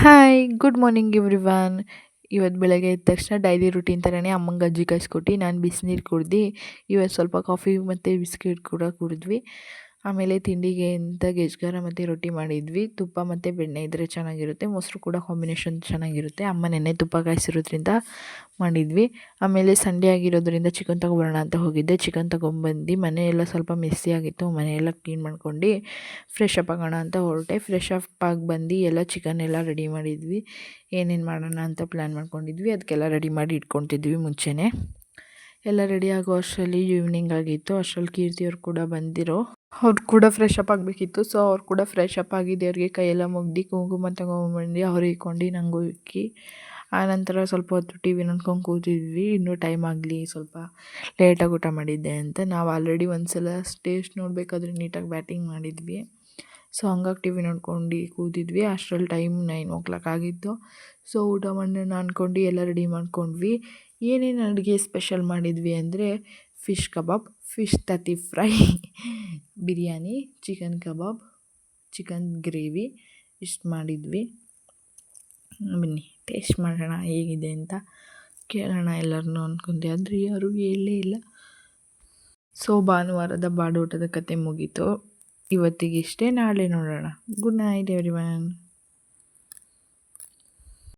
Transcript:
Hi good morning everyone. ಇವತ್ತು ಬೆಳಗ್ಗೆ ಎದ್ದ ತಕ್ಷಣ ಡೈಲಿ ರುಟೀನ್ ಥರನೇ ಅಮ್ಮಂಗೆ ಗಜ್ಜಿ ಕಾಯಿಸ್ಕೊಟ್ಟು ನಾನು ಬಿಸಿನೀರು ಕುಡ್ದು ಇವತ್ತು ಸ್ವಲ್ಪ ಕಾಫಿ ಮತ್ತು ಬಿಸ್ಕೆಟ್ ಕೂಡ ಕುಡಿದ್ವಿ. ಆಮೇಲೆ ತಿಂಡಿಗೆ ಅಂತ ಗೆಜ್ಜುಗಾರ ಮತ್ತು ರೊಟ್ಟಿ ಮಾಡಿದ್ವಿ. ತುಪ್ಪ ಮತ್ತು ಬೆಣ್ಣೆ ಇದ್ದರೆ ಚೆನ್ನಾಗಿರುತ್ತೆ, ಮೊಸರು ಕೂಡ ಕಾಂಬಿನೇಷನ್ ಚೆನ್ನಾಗಿರುತ್ತೆ. ಅಮ್ಮ ನೆನ್ನೆ ತುಪ್ಪ ಕಾಯಿಸಿರೋದ್ರಿಂದ ಮಾಡಿದ್ವಿ. ಆಮೇಲೆ ಸಂಡೇ ಆಗಿರೋದ್ರಿಂದ ಚಿಕನ್ ತೊಗೊಬರೋಣ ಅಂತ ಹೋಗಿದ್ದೆ. ಚಿಕನ್ ತೊಗೊಂಬಂದು ಮನೆಯೆಲ್ಲ ಸ್ವಲ್ಪ ಮೆಸ್ಸಿ ಆಗಿತ್ತು, ಮನೆಯೆಲ್ಲ ಕ್ಲೀನ್ ಮಾಡ್ಕೊಂಡು ಫ್ರೆಶ್ ಅಪ್ ಆಗೋಣ ಅಂತ ಹೊರಟೆ. ಫ್ರೆಶ್ ಅಪ್ ಆಗಿ ಬಂದು ಎಲ್ಲ ಚಿಕನ್ ಎಲ್ಲ ರೆಡಿ ಮಾಡಿದ್ವಿ. ಏನೇನು ಮಾಡೋಣ ಅಂತ ಪ್ಲ್ಯಾನ್ ಮಾಡ್ಕೊಂಡಿದ್ವಿ, ಅದಕ್ಕೆಲ್ಲ ರೆಡಿ ಮಾಡಿ ಇಟ್ಕೊತಿದ್ವಿ ಮುಂಚೆನೇ. ಎಲ್ಲ ರೆಡಿ ಆಗೋ ಅಷ್ಟರಲ್ಲಿ ಈವ್ನಿಂಗ್ ಆಗಿತ್ತು. ಅಷ್ಟರಲ್ಲಿ ಕೀರ್ತಿಯವ್ರು ಕೂಡ ಬಂದಿರೋ, ಅವ್ರು ಕೂಡ ಫ್ರೆಶ್ ಅಪ್ ಆಗಬೇಕಿತ್ತು. ಸೊ ಅವ್ರು ಕೂಡ ಫ್ರೆಶ್ ಅಪ್ ಆಗಿ ದೇವ್ರಿಗೆ ಕೈಯೆಲ್ಲ ಮುಗ್ದು ಕುಂಕುಮ ತೊಗೊಂಬಂದು ಅವ್ರಿಗೆ ಇಕ್ಕೊಂಡು ನಂಗೂ ಇಕ್ಕಿ ಆನಂತರ ಸ್ವಲ್ಪ ಹೊತ್ತು ಟಿ ವಿ ನೋಡ್ಕೊಂಡು ಕೂತಿದ್ವಿ. ಇನ್ನೂ ಟೈಮ್ ಆಗಲಿ, ಸ್ವಲ್ಪ ಲೇಟಾಗಿ ಊಟ ಮಾಡಿದ್ದೆ ಅಂತ. ನಾವು ಆಲ್ರೆಡಿ ಒಂದು ಸಲ ಟೇಸ್ಟ್ ನೋಡಬೇಕಾದ್ರೆ ನೀಟಾಗಿ ಬ್ಯಾಟಿಂಗ್ ಮಾಡಿದ್ವಿ. ಸೊ ಹಂಗಾಗಿ ಟಿ ವಿ ನೋಡ್ಕೊಂಡು ಕೂತಿದ್ವಿ. ಅಷ್ಟರಲ್ಲಿ ಟೈಮ್ 9 ಆಗಿತ್ತು. ಸೊ ಊಟ ಮಾಡೋಣ ಅಂದ್ಕೊಂಡು ಎಲ್ಲ ರೆಡಿ ಮಾಡ್ಕೊಂಡ್ವಿ. ಏನೇನು ಅಡುಗೆ ಸ್ಪೆಷಲ್ ಮಾಡಿದ್ವಿ ಅಂದರೆ ಫಿಶ್ ಕಬಾಬ್, ಫಿಶ್ ತತ್ತಿ ಫ್ರೈ, ಬಿರಿಯಾನಿ, ಚಿಕನ್ ಕಬಾಬ್, ಚಿಕನ್ ಗ್ರೇವಿ ಇಷ್ಟು ಮಾಡಿದ್ವಿ. ಬನ್ನಿ ಟೇಸ್ಟ್ ಮಾಡೋಣ ಹೇಗಿದೆ ಅಂತ ಕೇಳೋಣ ಎಲ್ಲರನ್ನೂ ಅಂದ್ಕೊಂಡೆ, ಆದರೆ ಯಾರೂ ಹೇಳಲೇ ಇಲ್ಲ. ಸೊ ಭಾನುವಾರದ ಬಾಡೂಟದ ಕತೆ ಮುಗೀತು. ಇವತ್ತಿಗಿಷ್ಟೇ, ನಾಳೆ ನೋಡೋಣ. Good night everyone.